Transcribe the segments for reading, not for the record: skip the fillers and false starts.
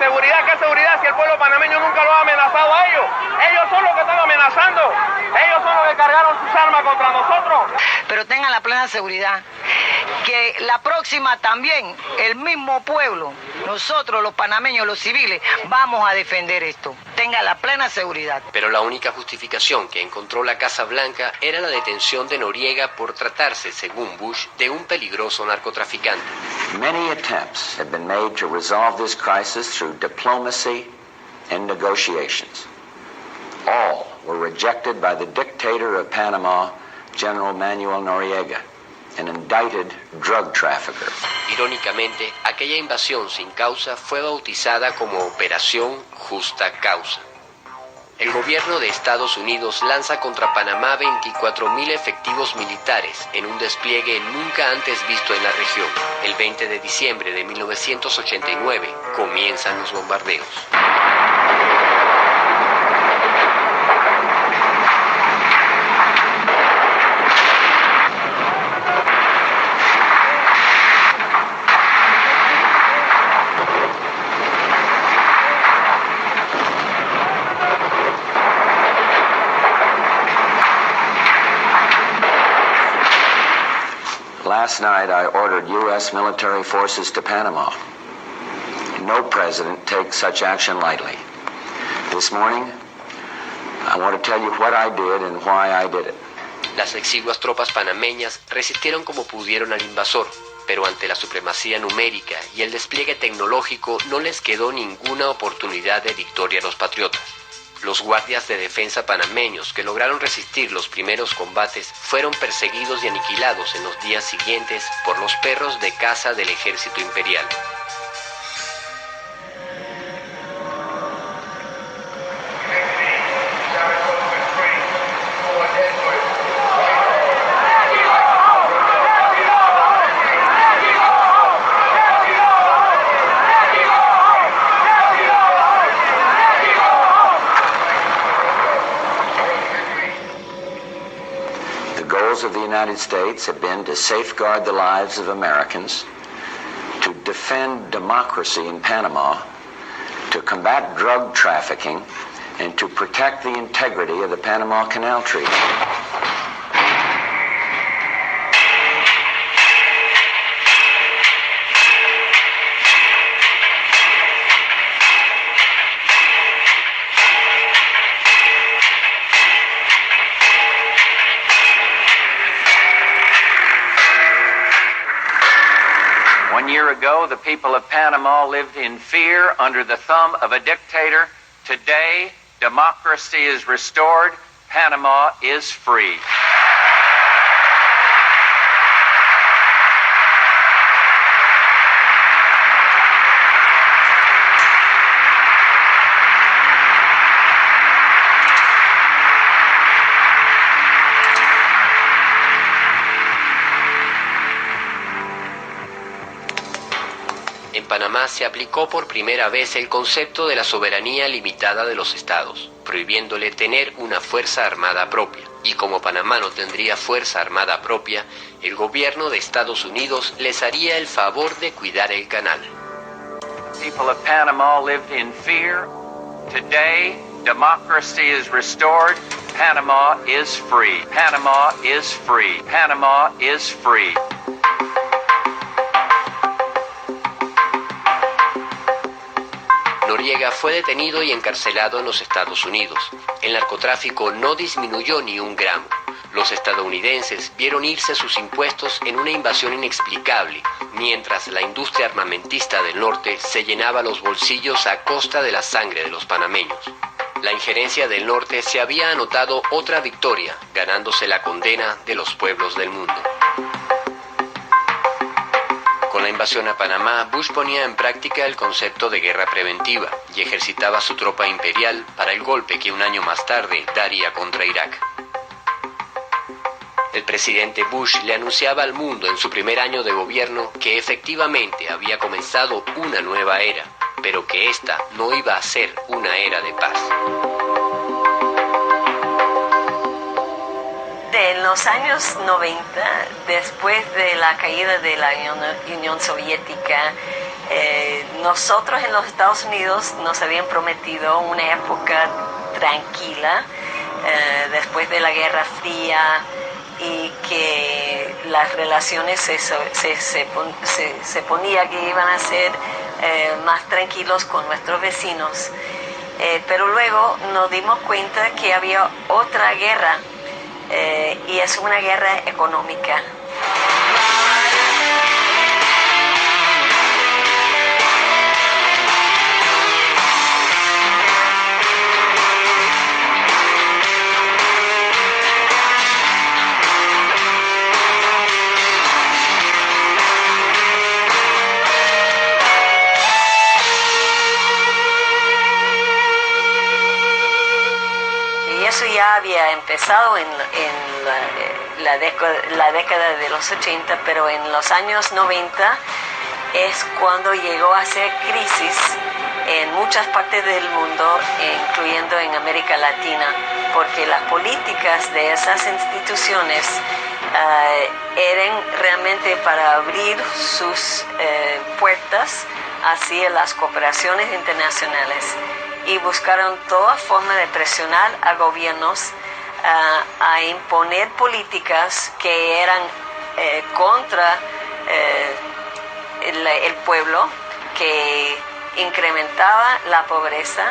¿Seguridad? ¿Qué seguridad si el pueblo panameño nunca lo ha amenazado a ellos? Ellos son los que están amenazando. Ellos son los que cargaron sus armas contra nosotros. Pero tengan la plena seguridad que la próxima también, el mismo pueblo, nosotros los panameños, los civiles, vamos a defender esto. Tenga la plena seguridad. Pero la única justificación que encontró la Casa Blanca era la detención de Noriega por tratarse, según Bush, de un peligroso narcotraficante. Many attempts have been made to resolve this crisis through diplomacy and negotiations. All were rejected by the dictator of Panama, General Manuel Noriega, an indicted drug trafficker. Irónicamente, aquella invasión sin causa fue bautizada como Operación Justa Causa. El gobierno de Estados Unidos lanza contra Panamá 24.000 efectivos militares en un despliegue nunca antes visto en la región. El 20 de diciembre de 1989 comienzan los bombardeos. Last night I ordered U.S. military forces to Panama. No president takes such action lightly. This morning, I want to tell you what I did and why I did it. Las exiguas tropas panameñas resistieron como pudieron al invasor, pero ante la supremacía numérica y el despliegue tecnológico no les quedó ninguna oportunidad de victoria a los patriotas. Los guardias de defensa panameños que lograron resistir los primeros combates fueron perseguidos y aniquilados en los días siguientes por los perros de caza del ejército imperial. Of the United States have been to safeguard the lives of Americans, to defend democracy in Panama, to combat drug trafficking, and to protect the integrity of the Panama Canal Treaty. One year ago, the people of Panama lived in fear under the thumb of a dictator. Today, democracy is restored. Panama is free. En Panamá se aplicó por primera vez el concepto de la soberanía limitada de los estados, prohibiéndole tener una fuerza armada propia. Y como Panamá no tendría fuerza armada propia, el gobierno de Estados Unidos les haría el favor de cuidar el canal. People of Panama lived in fear. Today, democracy is restored. Panama is free. Panama is free. Panama is free. Noriega fue detenido y encarcelado en los Estados Unidos. El narcotráfico no disminuyó ni un gramo. Los estadounidenses vieron irse sus impuestos en una invasión inexplicable, mientras la industria armamentista del norte se llenaba los bolsillos a costa de la sangre de los panameños. La injerencia del norte se había anotado otra victoria, ganándose la condena de los pueblos del mundo. Con la invasión a Panamá, Bush ponía en práctica el concepto de guerra preventiva y ejercitaba su tropa imperial para el golpe que un año más tarde daría contra Irak. El presidente Bush le anunciaba al mundo en su primer año de gobierno que efectivamente había comenzado una nueva era, pero que esta no iba a ser una era de paz. En los años 90, después de la caída de la Unión Soviética, Nosotros en los Estados Unidos nos habían prometido una época tranquila después de la Guerra Fría, y que las relaciones se ponía que iban a ser más tranquilos con nuestros vecinos. Pero luego nos dimos cuenta que había otra guerra, y es una guerra económica. Eso ya había empezado en la década de los 80, pero en los años 90 es cuando llegó a ser crisis en muchas partes del mundo, incluyendo en América Latina, porque las políticas de esas instituciones eran realmente para abrir sus puertas hacia las cooperaciones internacionales, y buscaron toda forma de presionar a gobiernos a imponer políticas que eran contra el pueblo, que incrementaba la pobreza,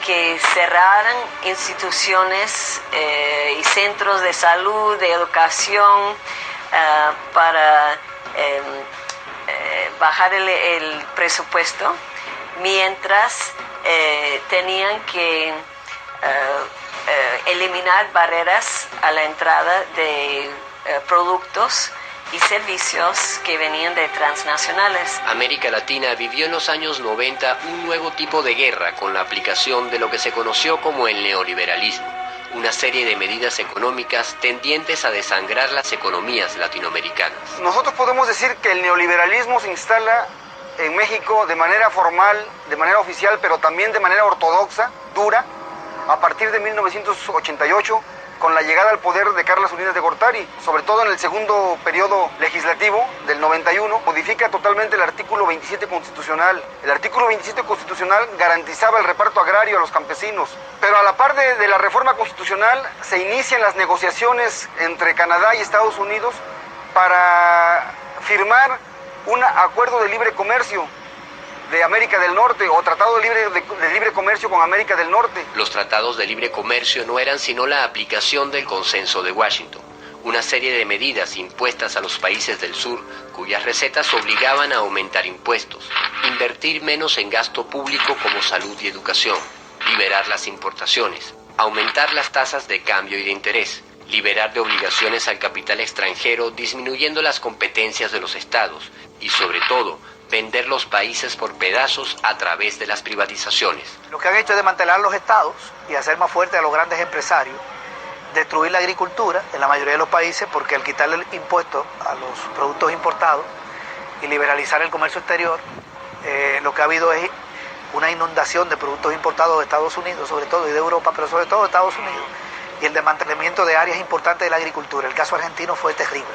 que cerraran instituciones y centros de salud, de educación, para bajar el presupuesto, mientras tenían que eliminar barreras a la entrada de productos y servicios que venían de transnacionales. América Latina vivió en los años 90 un nuevo tipo de guerra con la aplicación de lo que se conoció como el neoliberalismo, una serie de medidas económicas tendientes a desangrar las economías latinoamericanas. Nosotros podemos decir que el neoliberalismo se instala en México de manera formal, de manera oficial, pero también de manera ortodoxa, dura, a partir de 1988, con la llegada al poder de Carlos Salinas de Gortari, sobre todo en el segundo periodo legislativo del 91, modifica totalmente el artículo 27 constitucional. El artículo 27 constitucional garantizaba el reparto agrario a los campesinos, pero a la par de la reforma constitucional se inician las negociaciones entre Canadá y Estados Unidos para firmar un acuerdo de libre comercio de América del Norte, o tratado de libre comercio con América del Norte. Los tratados de libre comercio no eran sino la aplicación del Consenso de Washington, una serie de medidas impuestas a los países del sur cuyas recetas obligaban a aumentar impuestos, invertir menos en gasto público como salud y educación, liberar las importaciones, aumentar las tasas de cambio y de interés, liberar de obligaciones al capital extranjero disminuyendo las competencias de los estados y, sobre todo, vender los países por pedazos a través de las privatizaciones. Lo que han hecho es desmantelar los estados y hacer más fuerte a los grandes empresarios, destruir la agricultura en la mayoría de los países, porque al quitarle el impuesto a los productos importados y liberalizar el comercio exterior, lo que ha habido es una inundación de productos importados de Estados Unidos, sobre todo, y de Europa, pero sobre todo de Estados Unidos, y el desmantelamiento de áreas importantes de la agricultura. El caso argentino fue terrible,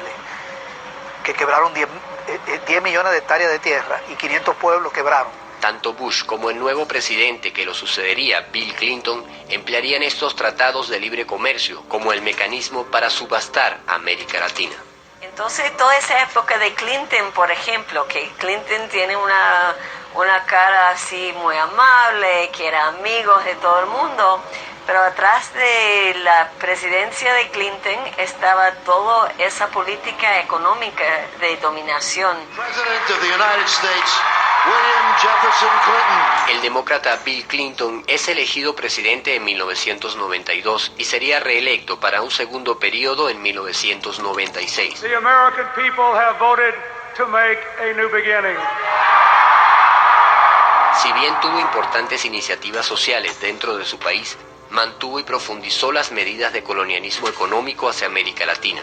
que quebraron 10 millones de hectáreas de tierra y 500 pueblos quebraron. Tanto Bush como el nuevo presidente que lo sucedería, Bill Clinton, emplearían estos tratados de libre comercio como el mecanismo para subastar a América Latina. Entonces, toda esa época de Clinton, por ejemplo, que Clinton tiene una cara así muy amable, que era amigo de todo el mundo, pero atrás de la presidencia de Clinton estaba toda esa política económica de dominación. El demócrata Bill Clinton es elegido presidente en 1992 y sería reelecto para un segundo periodo en 1996. The American people have voted to make a new beginning. Si bien tuvo importantes iniciativas sociales dentro de su país, mantuvo y profundizó las medidas de colonialismo económico hacia América Latina.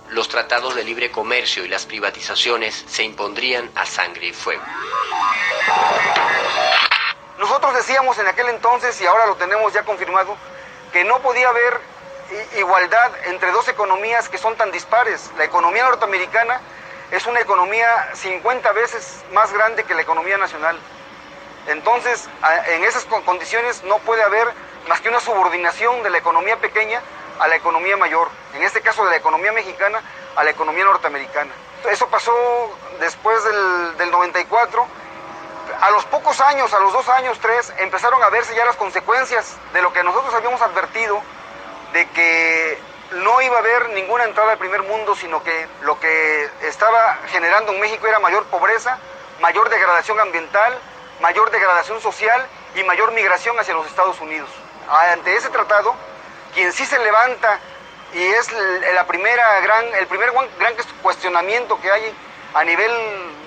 Los tratados de libre comercio y las privatizaciones se impondrían a sangre y fuego. Nosotros decíamos en aquel entonces, y ahora lo tenemos ya confirmado, que no podía haber igualdad entre dos economías que son tan dispares. La economía norteamericana es una economía 50 veces más grande que la economía nacional. Entonces, en esas condiciones no puede haber más que una subordinación de la economía pequeña a la economía mayor, en este caso de la economía mexicana a la economía norteamericana. Eso pasó después del 94. A los pocos años, a los 2 años, 3, empezaron a verse ya las consecuencias de lo que nosotros habíamos advertido, de que no iba a haber ninguna entrada al primer mundo, sino que lo que estaba generando en México era mayor pobreza, mayor degradación ambiental, mayor degradación social y mayor migración hacia los Estados Unidos. Ante ese tratado, quien sí se levanta y es el primer gran cuestionamiento que hay a nivel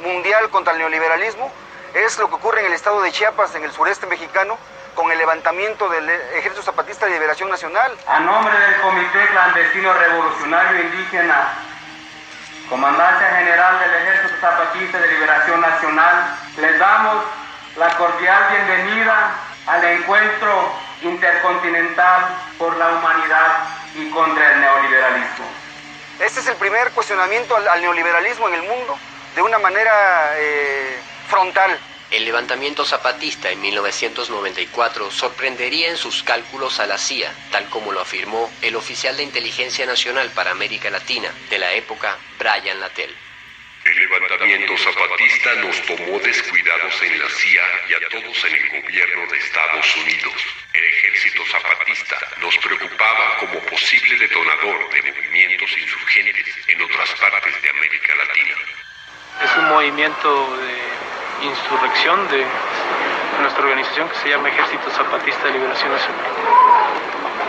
mundial contra el neoliberalismo, es lo que ocurre en el estado de Chiapas, en el sureste mexicano, con el levantamiento del Ejército Zapatista de Liberación Nacional. A nombre del Comité Clandestino Revolucionario Indígena, Comandancia General del Ejército Zapatista de Liberación Nacional, les damos la cordial bienvenida al encuentro intercontinental por la humanidad y contra el neoliberalismo. Este es el primer cuestionamiento al neoliberalismo en el mundo, de una manera frontal. El levantamiento zapatista en 1994 sorprendería en sus cálculos a la CIA, tal como lo afirmó el oficial de Inteligencia Nacional para América Latina de la época, Brian Latell. El levantamiento zapatista nos tomó descuidados en la CIA y a todos en el gobierno de Estados Unidos. El ejército zapatista nos preocupaba como posible detonador de movimientos insurgentes en otras partes de América Latina. Es un movimiento de insurrección de nuestra organización que se llama Ejército Zapatista de Liberación Nacional,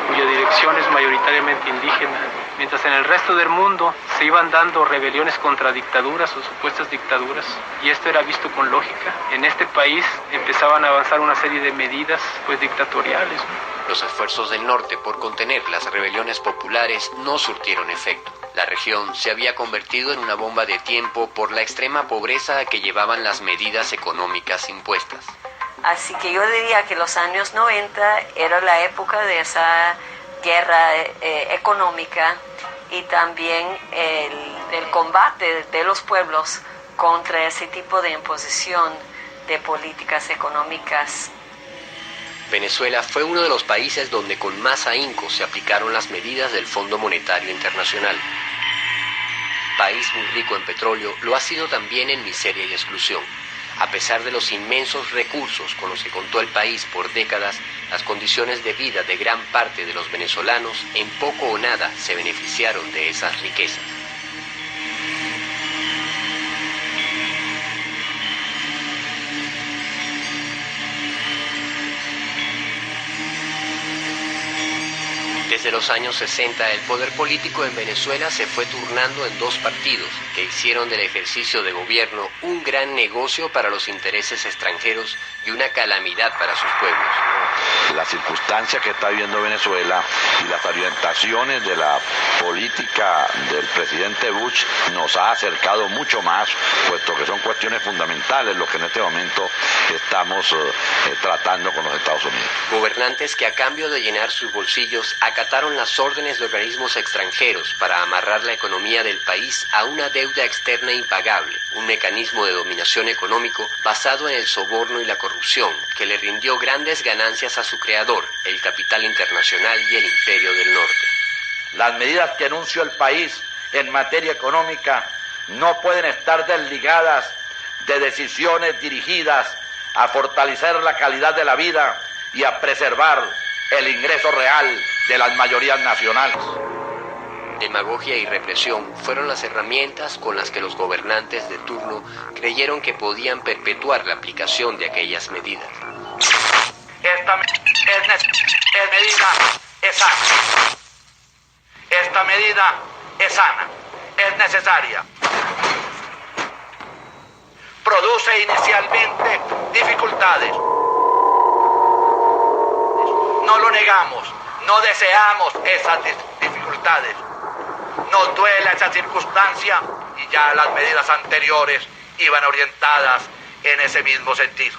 cuya dirección es mayoritariamente indígena, mientras en el resto del mundo se iban dando rebeliones contra dictaduras o supuestas dictaduras, y esto era visto con lógica. En este país empezaban a avanzar una serie de medidas dictatoriales, ¿no? Los esfuerzos del norte por contener las rebeliones populares no surtieron efecto. La región se había convertido en una bomba de tiempo por la extrema pobreza a que llevaban las medidas económicas impuestas. Así que yo diría que los años 90 era la época de esa guerra económica y también el combate de los pueblos contra ese tipo de imposición de políticas económicas. Venezuela fue uno de los países donde con más ahínco se aplicaron las medidas del Fondo Monetario Internacional. País muy rico en petróleo, lo ha sido también en miseria y exclusión. A pesar de los inmensos recursos con los que contó el país por décadas, las condiciones de vida de gran parte de los venezolanos en poco o nada se beneficiaron de esas riquezas. Desde los años 60, el poder político en Venezuela se fue turnando en 2 partidos que hicieron del ejercicio de gobierno un gran negocio para los intereses extranjeros y una calamidad para sus pueblos. La circunstancia que está viviendo Venezuela y las orientaciones de la política del presidente Bush nos ha acercado mucho más, puesto que son cuestiones fundamentales lo que en este momento estamos tratando con los Estados Unidos. Gobernantes que a cambio de llenar sus bolsillos acataron las órdenes de organismos extranjeros para amarrar la economía del país a una deuda externa impagable, un mecanismo de dominación económico basado en el soborno y la corrupción que le rindió grandes ganancias a su creador, el capital internacional y el imperio del norte. Las medidas que anunció el país en materia económica no pueden estar desligadas de decisiones dirigidas a fortalecer la calidad de la vida y a preservar el ingreso real de las mayorías nacionales. Demagogia y represión fueron las herramientas con las que los gobernantes de turno creyeron que podían perpetuar la aplicación de aquellas medidas. Esta medida es sana. Esta medida es sana, es necesaria. Produce inicialmente dificultades. No lo negamos, no deseamos esas dificultades. Nos duele esa circunstancia y ya las medidas anteriores iban orientadas en ese mismo sentido.